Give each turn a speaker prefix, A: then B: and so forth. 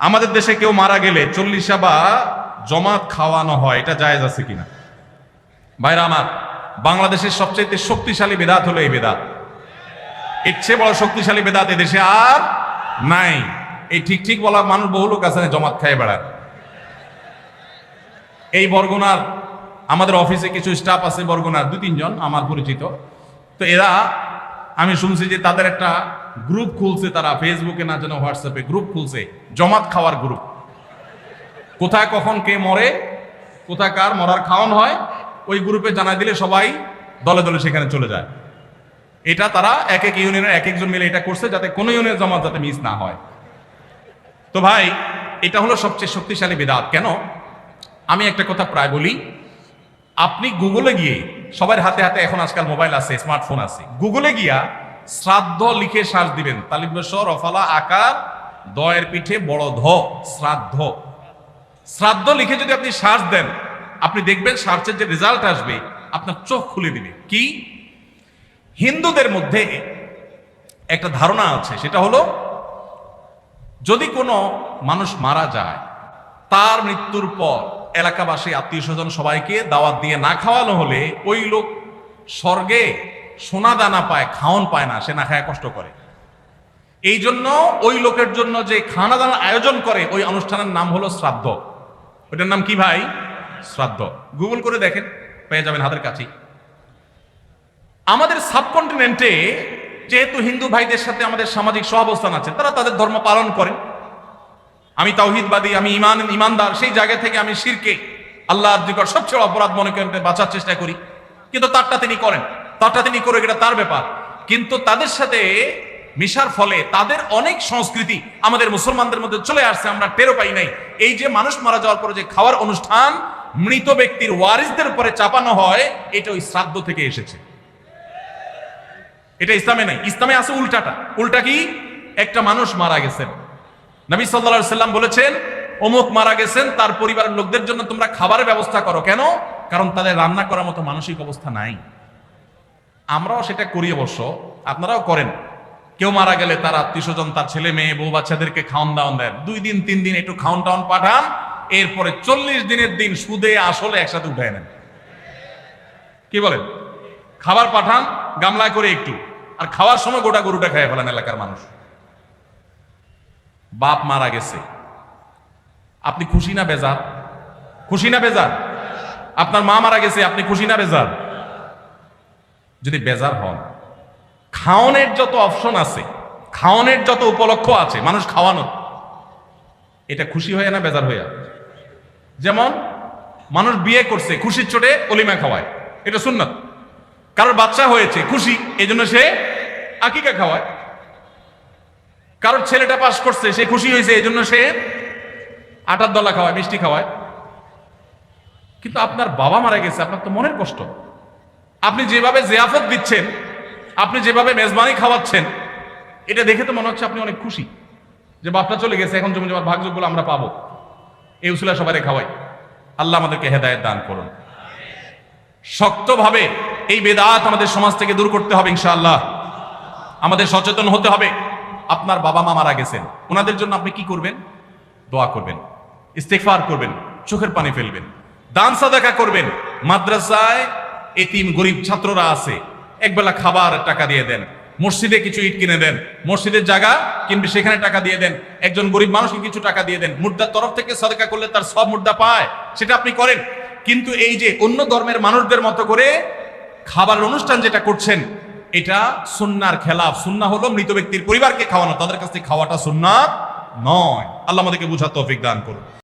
A: আমাদের দেশে কেউ মারা গেলে 40 বা জমাত খাওয়ানো হয়, এটা জায়েজ আছে কিনা? ভাইরা আমার, বাংলাদেশের সবচেয়ে শক্তিশালী বেদাত হলো এই বেদাত। এর চেয়ে বড় শক্তিশালী বেদাত এদেশে আর নাই। এই ঠিক ঠিক বলা মানুষ বহু লোক আছে জমাত খায় বেড়ায়। এই বরগুনার আমাদের অফিসে কিছু স্টাফ আছে, বরগুনার 2-3 জন আমার পরিচিত। তো এরা, আমি শুনছি যে তাদের একটা গ্রুপ খুলছে, তারা ফেসবুকে না যেন হোয়াটসঅ্যাপে গ্রুপ খুলছে, জমাত খাওয়ার গ্রুপ। কোথায় কখন কে মরে, কোথায় কার মরার খাওয়ান হয়, ওই গ্রুপে জানাই দিলে সবাই দলে দলে সেখানে চলে যায়। এটা তারা এক এক ইউনিয়নের এক একজন মিলে এটা করছে, যাতে কোনো ইউনিয়নের জমাত যাতে মিস না হয়। তো ভাই, এটা হলো সবচেয়ে শক্তিশালী বিদআত। কেন? আমি একটা কথা প্রায় বলি, আপনি গুগলে গিয়ে, সবার হাতে হাতে এখন আজকাল মোবাইল আছে, স্মার্টফোন আছে, গুগলে গিয়া শ্রাদ্ধ লিখে সার্চ দিবেন, তালিবেশ্বর রফালা আকার দয়ের পিঠে বড় ধ, শ্রাদ্ধ। শ্রাদ্ধ লিখে যদি আপনি সার্চ দেন, আপনি দেখবেন সার্চের যে রেজাল্ট আসবে আপনার চোখ খুলে দিবে। কি? হিন্দুদের মধ্যে একটা ধারণা আছে, সেটা হলো যদি কোনো মানুষ মারা যায়, তার মৃত্যুর পর এলাকাবাসী আত্মীয় স্বজন সবাইকে দাওয়াত দিয়ে না খাওয়ানো হলে ওই লোক স্বর্গে সোনা দানা পায়, খাওন পায় না, সে না খায় কষ্ট করে। এই জন্য ওই লোকের জন্য যে খানা দানার আয়োজন করে, ওই অনুষ্ঠানের নাম হলো শ্রাদ্ধ। ওইটার নাম কি ভাই? শ্রাদ্ধ। গুগল করে দেখেন, পেয়ে যাবেন হাতের কাছে। আমাদের সাবকন্টিনেন্টে যেহেতু হিন্দু ভাইদের সাথে আমাদের সামাজিক সহাবস্থান আছে, তারা তাদের ধর্ম পালন করেন। আমি তাওহীদবাদী, আমি ইমানদার, সেই জায়গা থেকে আমি শিরকে, আল্লাহর নিকট সবচেয়ে অপরাধ মনে করতে বাঁচার চেষ্টা করি। কিন্তু তারটা তিনি করেন, তারটা তিনি করে, এটা তার ব্যাপার। কিন্তু তাদের সাথে মিশার ফলে তাদের অনেক সংস্কৃতি আমাদের মুসলমানদের মধ্যে চলে আসছে, আমরা টেরও পাই নাই। এই যে মানুষ মারা যাওয়ার পরে যে খাওয়ার অনুষ্ঠান মৃত ব্যক্তির ওয়ারিসদের উপরে চাপানো হয়, এটা ওই শ্রাদ্ধ থেকে এসেছে। এটা ইসলামে নাই। ইসলামে আছে উল্টাটা। উল্টা কি? একটা মানুষ মারা গেছেন, নবী সাল্লাল্লাহু আলাইহি সাল্লাম বলেছেন অমুক মারা গেছেন, তার পরিবারের লোকদের জন্য তোমরা খাবারের ব্যবস্থা করো। কেন? কারণ তাদের রান্না করার মতো মানসিক অবস্থা নাই। আমরাও সেটা করি, অবশ্য আপনারাও করেন। কেউ মারা গেলে তার আত্মীয় স্বজন, তার ছেলে মেয়ে, বউ বাচ্চাদেরকে খাওয়ান দাওয়ান দেন। 2 দিন 3 দিন একটু খাওয়ান টাউন পাঠান, এরপরে 40 দিনের দিন সুদে আসলে একসাথে উঠায় নেন। কি বলেন? খাবার পাঠান গামলায় করে একটু, আর খাওয়ার সময় গোটা গরুটা খেয়ে ফেলেন এলাকার মানুষ। বাপ মারা গেছে, আপনি খুশি না বেজার? খুশি না বেজার? আপনার মা মারা গেছে, আপনি খুশি না বেজার? যদি বেজার হন, খাওয়ানোর যত অপশন আছে, খাওয়ানোর যত উপলক্ষ আছে মানুষ খাওয়ানো, এটা খুশি হয়ে না বেজার হইয়া? যেমন মানুষ বিয়ে করছে, খুশির চোটে অলিমা খাওয়ায়, এটা সুন্নাত। কারোর বাচ্চা হয়েছে, খুশি, এই জন্য সে আকিকা খাওয়ায়। কারোর ছেলেটা পাস করছে, সে খুশি হয়েছে, এই জন্য সে আটার দলা খাওয়ায়, মিষ্টি খাওয়ায়। কিন্তু আপনার বাবা মারা গেছে, আপনার তো মনের কষ্ট। আপনি যেভাবে জিয়াফত দিচ্ছেন, আপনি যেভাবে মেজবানি খাওয়াচ্ছেন, এটা দেখে তো মনে হচ্ছে আপনি অনেক খুশি যে বাপটা চলে গেছে, এখন জমি জমার ভাগযোগগুলো আমরা পাবো। এই উসিলা সবাই খাওয়াই। আল্লাহ আমাদেরকে হেদায়েত দান করুন। শক্তভাবে এই বেদাত আমাদের সমাজ থেকে দূর করতে হবে ইনশাআল্লাহ। আমাদের সচেতন হতে হবে। আপনার বাবা মা মারা গেছেন, ওনাদের জন্য আপনি কি করবেন? দোয়া করবেন, ইস্তেগফার করবেন, চোখের পানি ফেলবেন, দান সাদাকা করবেন। মাদ্রাসায় এতিম গরিব ছাত্ররা আছে, একবেলা খাবার টাকা দিয়ে দেন। মসজিদে কিছু ইট কিনে দেন, মসজিদের জায়গা কিনবে, সেখানে টাকা দিয়ে দেন। একজন গরিব মানুষকে কিছু টাকা দিয়ে দেন। মুর্দার তরফ থেকে সাদাকা করলে তার সব মুর্দা পায়, সেটা আপনি করেন। কিন্তু এই যে অন্য ধর্মের মানুষদের মতো করে খাবারের অনুষ্ঠান যেটা করছেন, এটা সুন্নাহর খেলাফ। সুন্নাহ হলো মৃত ব্যক্তির পরিবারকে খাওয়ানো, তাদের কাছ থেকে খাওয়াটা সুন্নাহ নয়। আল্লাহ আমাদেরকে বুঝার তৌফিক দান করুন।